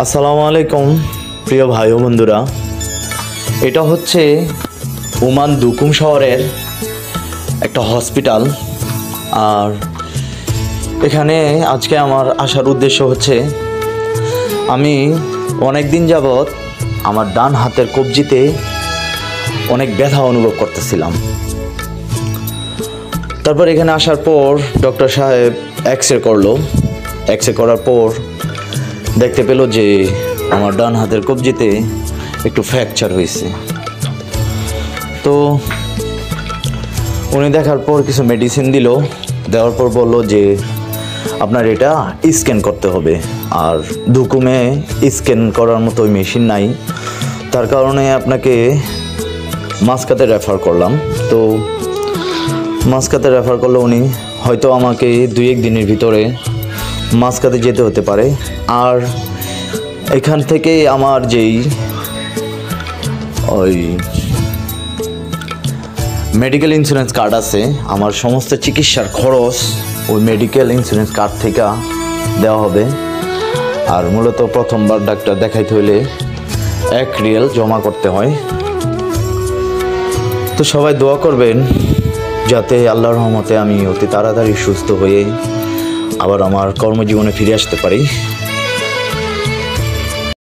আসসালামু আলাইকুম প্রিয় ভাই ও বন্ধুরা, এটা হচ্ছে ওমান দুকুম শহরের একটা হসপিটাল। আর এখানে আজকে আমার আসার উদ্দেশ্য হচ্ছে, আমি অনেক দিন যাবৎ আমার ডান হাতের কবজিতে অনেক ব্যথা অনুভব করতেছিলাম। তারপর এখানে আসার পর ডক্টর সাহেব এক্সরে করলো। এক্সরে করার পর দেখতে পেল যে আমার ডান হাতের কবজিতে একটু ফ্র্যাকচার হয়েছে। তো উনি দেখার পর কিছু মেডিসিন দিল, দেওয়ার পর বলল যে আপনার এটা স্ক্যান করতে হবে। আর দুকুমে স্ক্যান করার মতো ওই মেশিন নাই, তার কারণে আপনাকে মাসকাতে রেফার করলাম। তো মাসকাতে রেফার করলো উনি, হয়তো আমাকে 2-1 দিনের ভিতরে মাসকাতে যেতে হতে পারে। আর এখান থেকে আমার যেই ওই মেডিকেল ইন্স্যুরেন্স কার্ড আছে, আমার সমস্ত চিকিৎসার খরচ ওই মেডিকেল ইন্স্যুরেন্স কার্ড থেকে দেওয়া হবে। আর মূলত প্রথমবার ডাক্তার দেখাইতে হলে 1 রিয়াল জমা করতে হয়। তো সবাই দোয়া করবেন যাতে আল্লাহর রহমতে আমি অতি তাড়াতাড়ি সুস্থ হয়ে আবার আমার কর্মজীবনে ফিরে আসতে পারি।